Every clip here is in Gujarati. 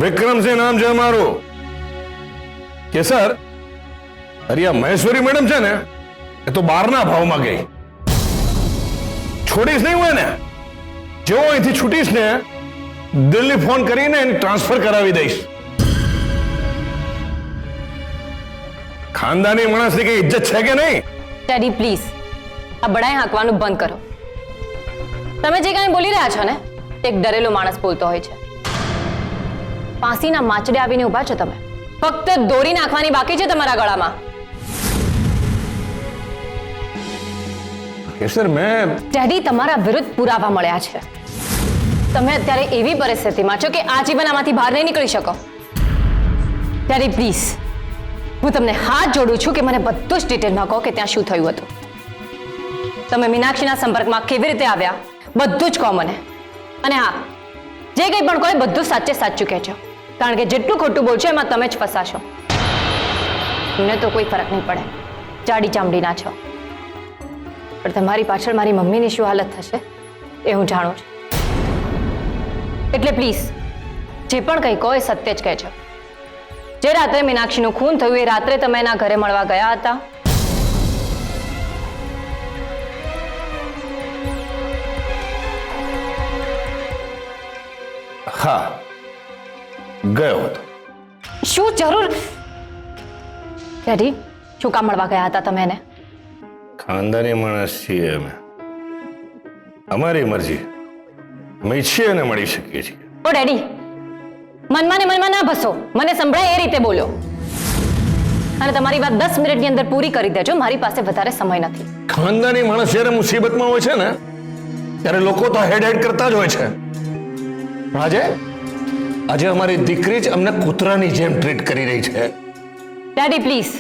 विक्रम से नाम છે મારું કે સર અરે મહેશ્વરી મેડમ છે ને એ તો બારના ભાવમાં ગઈ છોડીશ નહીં હોય ને જેવો અહીંથી છૂટીશ ને દિલ્હી ફોન કરીને એને ટ્રાન્સફર કરાવી દઈશ ખાનદાની માણસની કઈ ઇજ્જત છે કે નહીં ડેડી પ્લીઝ આ બડાઈ હાંકવાનું બંધ કરો તમે જે કાંઈ બોલી રહ્યા છો ને એક ડરેલો માણસ બોલતો હોય છે ફાંસીના માચડે આવીને ઊભા છો તમે ફક્ત દોરી નાખવાની બાકી છે તમારા ગળામાં સર મેં ડેડી તમારા વિરુદ્ધ પુરાવા મળ્યા છે તમે અત્યારે એવી પરિસ્થિતિમાં છો કે આજીવન આમાંથી બહાર નહીં નીકળી શકો ડેડી પ્લીઝ હું તમને હાથ જોડું છું કે મને બધું જ ડિટેલમાં કહો કે ત્યાં શું થયું હતું તમે મીનાક્ષીના સંપર્કમાં કેવી રીતે આવ્યા બધું જ કહો મને અને હા જે કંઈ પણ કહો બધું સાચે સાચું કહેજો કારણ કે જેટલું ખોટું બોલશો એમાં તમે જ ફસાશો મને તો કોઈ ફરક નહીં પડે જાડી ચામડીના છો પણ તમારી પાછળ મારી મમ્મીની શું હાલત થશે એ હું જાણું છું એટલે પ્લીઝ જે પણ કંઈ કહો એ સત્ય જ કહેજો જે રાત્રે મીનાક્ષીનું ખૂન થયું એ રાત્રે તમે એના ઘરે મળવા ગયા હતા હા ગયો હતો શું જરૂર ડેડી શું કામ મળવા ગયા હતા તમે એને ખાનદાની માણસ છીએ અમે અમારી મરજી અમે ઈચ્છીએ ને મળી શકીએ છીએ ઓ ડેડી મનમાં ને મનમાં ના ભસો મને સંભળાય એ રીતે બોલો અને તમારી વાત 10 મિનિટની અંદર પૂરી કરી દેજો મારી પાસે વધારે સમય નથી ખાનદાની માણસ જ્યારે મુસીબતમાં હોય છે ને ત્યારે લોકો તો હેડ કરતા જ હોય છે આજે આજે અમારી દીકરી જ અમને કૂતરાની જેમ ટ્રીટ કરી રહી છે ડેડી પ્લીઝ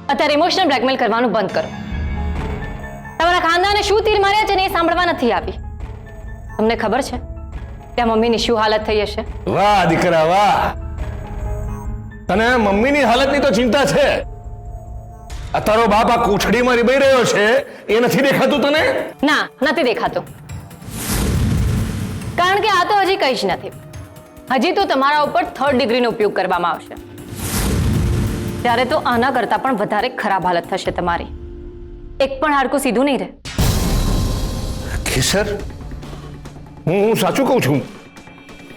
અત્યારે ઇમોશનલ બ્લેકમેલ કરવાનું બંધ કરો તમારા ખાનદાને શું તીર માર્યા છે ને એ સાંભળવા નથી આવી તમને ખબર છે ત્યાં મમ્મીની શું હાલત થઈ હશે વાહ દીકરા વાહ તને મમ્મીની હાલતની તો ચિંતા છે આ તારો બાપ આ કોઠડીમાં રીબાઈ રહ્યો છે એ નથી દેખાતું તને ના નથી દેખાતું કારણ કે આ તો હજી કંઈ જ નથી હજી તો તમારા ઉપર 3rd ડિગ્રીનો ઉપયોગ કરવામાં આવશે ત્યારે તો આના કરતા પણ વધારે ખરાબ હાલત થશે તમારી એક પણ હાડકું સીધું નહીં રહે કેસર હું સાચું કહું છું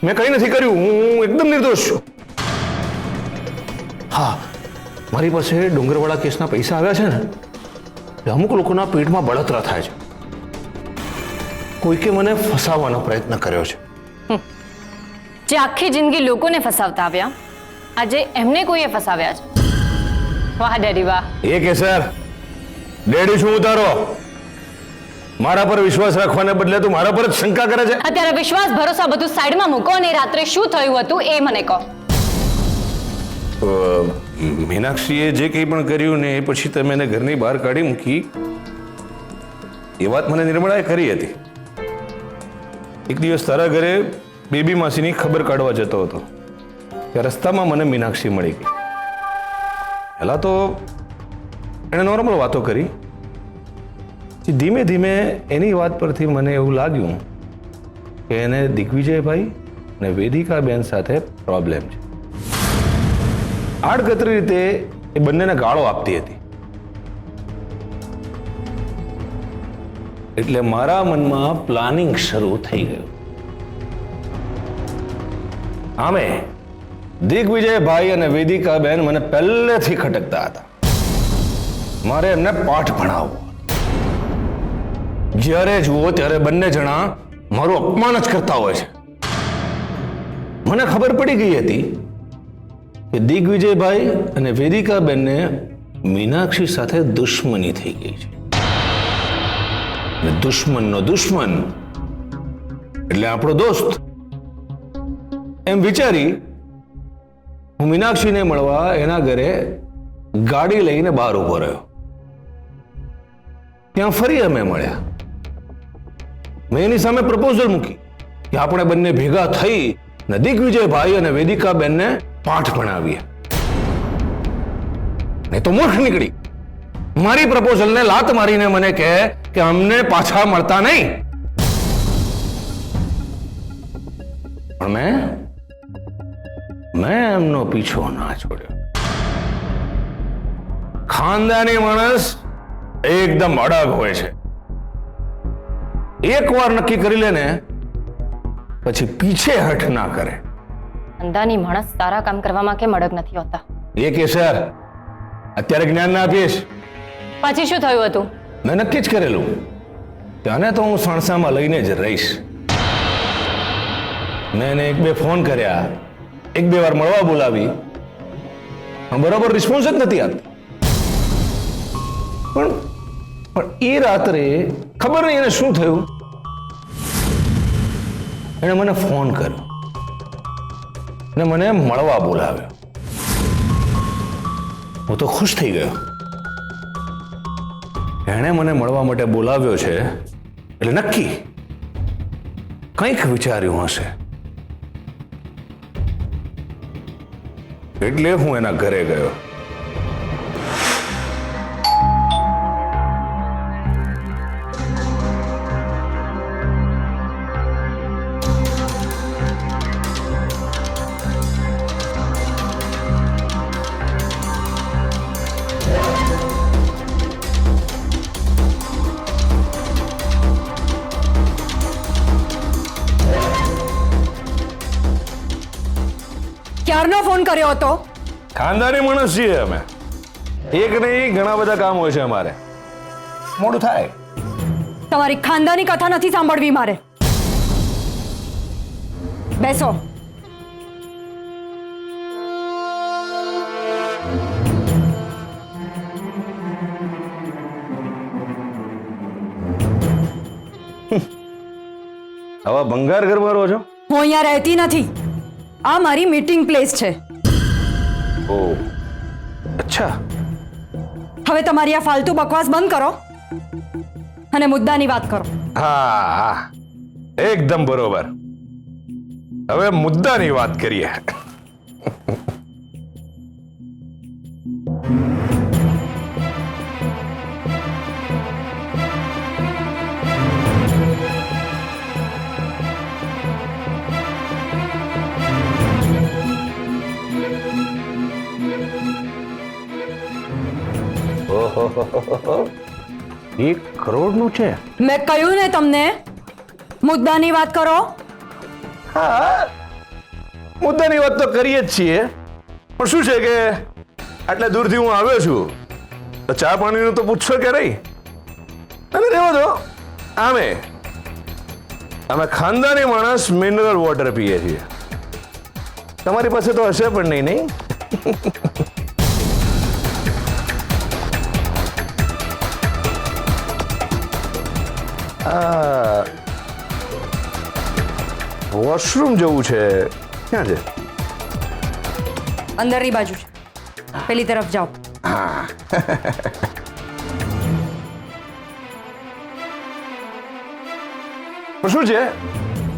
મેં કંઈ નથી કર્યું હું એકદમ નિર્દોષ છું હા મારી પાસે ડુંગરવાળા કેસના પૈસા આવ્યા છે ને એટલે અમુક લોકોના પેટમાં બળતરા થાય છે કોઈકે મને ફસાવવાનો પ્રયત્ન કર્યો છે જે આખી જિંદગી લોકોને ફસાવતા આવ્યા આજે એમને કોઈએ ફસાવ્યા છે વાહ ડેડી વાહ એ કેસર ડેડી છું ઉતારો મારા પર વિશ્વાસ રાખવાને બદલે તું મારા પર જ શંકા કરે છે અત્યારે વિશ્વાસ ભરોસા બધું સાઈડમાં મૂકો અને રાત્રે શું થયું હતું એ મને કહો મીનાક્ષીએ જે કંઈ પણ કર્યું ને એ પછી તમે એને ઘરની બહાર કાઢી મૂકી એ વાત મને નિર્મળાએ કરી હતી એક દિવસ તારા ઘરે બેબી માસીની ખબર કાઢવા જતો હતો ત્યાં રસ્તામાં મને મીનાક્ષી મળી ગઈ પહેલા તો એણે નોર્મલ વાતો કરી ધીમે ધીમે એની વાત પરથી મને એવું લાગ્યું કે એને દિગ્વિજયભાઈ અને વેદિકાબેન સાથે પ્રોબ્લેમ છે આડકતરી રીતે એ બંનેને ગાળો આપતી હતી એટલે મારા મનમાં પ્લાનિંગ શરૂ થઈ ગયું આમે દિગ્વિજયભાઈ અને વેદિકાબેન મને પહેલેથી ખટકતા હતા મારે એમને પાઠ ભણાવવો જ્યારે જુઓ ત્યારે બંને જણા મારું અપમાન જ કરતા હોય છે મને ખબર પડી ગઈ હતી કે દિગ્વિજયભાઈ અને વેદિકાબેનને મીનાક્ષી સાથે દુશ્મની થઈ ગઈ છે દુશ્મનનો દુશ્મન એટલે આપણો દોસ્ત એમ વિચારી હું મીનાક્ષીને મળવા એના ઘરે ગાડી લઈને બહાર ઉભો રહ્યો ત્યાં ફરી અમે મળ્યા મેં એની સામે પ્રપોઝલ મૂકી કે આપણે બંને ભેગા થઈ ને દિગ્વિજયભાઈ અને વેદિકાબેનને પાઠ ભણાવીએ નહીં તો મૂર્ખ નીકળી મારી પ્રપોઝલને લાત મારીને મને કહે કે અમને પાછા મળતા નહીં પણ મેં એમનો પીછો ના છોડ્યો. ખાનદાની માણસ એકદમ અડગ હોય છે. એકવાર નક્કી કરી લે ને પછી પીછે હઠ ના કરે. અંદાની માણસ સારા કામ કરવામાં કેમ અડગ નથી હોતા? એ કે સર અત્યારે જ્ઞાન ના આપીશ. પછી શું થયું હતું? મેં નક્કી જ કરેલું ત્યાંને તો હું સણસામાં લઈને જ રહીશ. મેં એને 1-2 ફોન કર્યા, 1-2 વાર મળવા બોલાવી, પણ બરોબર રિસ્પોન્સ જ નથી આપતી. પણ એ રાત્રે ખબર નહીં એને શું થયું, એણે મને ફોન કર્યો ને મને મળવા બોલાવ્યો. હું તો ખુશ થઈ ગયો. એણે મને મળવા માટે બોલાવ્યો છે એટલે નક્કી કંઈક વિચાર્યું હશે. એટલે હું એના ઘરે ગયો. ક્યારનો ફોન કર્યો હતો? ખાનદાની માણસ છીએ અમે. એક નહીં ઘણા બધા કામ હોય છે અમારે. મોડું થાય. તમારી ખાનદાની કથા નથી સાંભળવી મારે. બેસો. આવા ભંગાર ઘરમાં રહો છો? હું અહીંયા રહેતી નથી. આ મારી મીટિંગ પ્લેસ છે. ઓ અચ્છા. હવે તમારી આ ફાલતુ બકવાસ બંધ કરો અને મુદ્દાની વાત કરો. હા એકદમ બરોબર. હવે મુદ્દાની વાત કરીએ. $1 કરોડનું છે. મેં કહ્યું ને તમને મુદ્દાની વાત કરો. હા મુદ્દાની વાત તો કરીએ જ છીએ, પણ શું છે કે આટલે દૂરથી હું આવ્યો છું તો ચા પાણીનું તો પૂછશો કે નહીં? અને રહેવા દો. અમે ખાનદાની માણસ મિનરલ વોટર પીએ છીએ. તમારી પાસે તો હશે પણ નહીં. વોશરૂમ જવું છે. ક્યાં છે? અંદરની બાજુ છે, પેલી તરફ જાઓ. પણ શું છે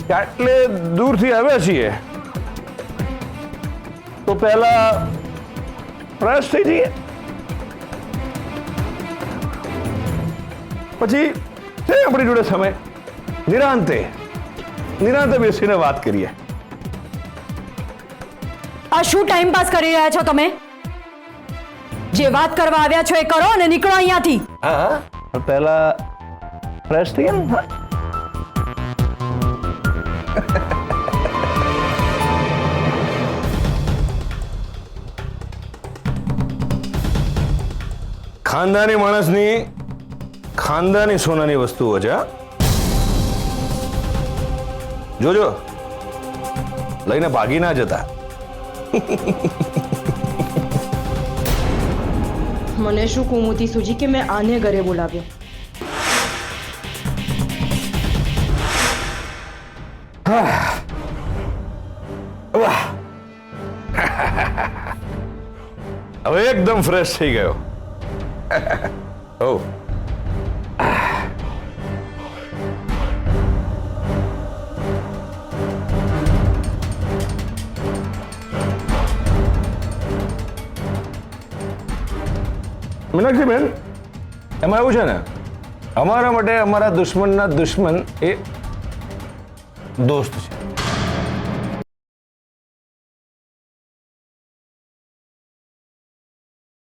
કે આટલે દૂરથી આવ્યા છીએ તો પહેલા ફ્રેશ થઈ જઈએ, પછી છે આપણી જોડે સમય નિરાંતે બેસીને વાત કરીએ. આ શું ટાઈમ પાસ કરી રહ્યા છો તમે? જે વાત કરવા આવ્યા છો એ કરો અને નીકળો અહીંયાથી. હા પહેલા ફ્રેશ થઈ ગયા ને. ખાનદાની માણસની ખાનદાની સોનાની વસ્તુઓ છે. જોજો લઈને ભાગી ના જતા. મને શું કુમુતી સૂજી કે મેં આને ઘરે બોલાવ્યો. હવે એકદમ ફ્રેશ થઈ ગયો. ઓ મીનાક્ષીબેન, એમાં એવું છે ને, અમારા માટે અમારા દુશ્મનના દુશ્મન એ દોસ્ત છે.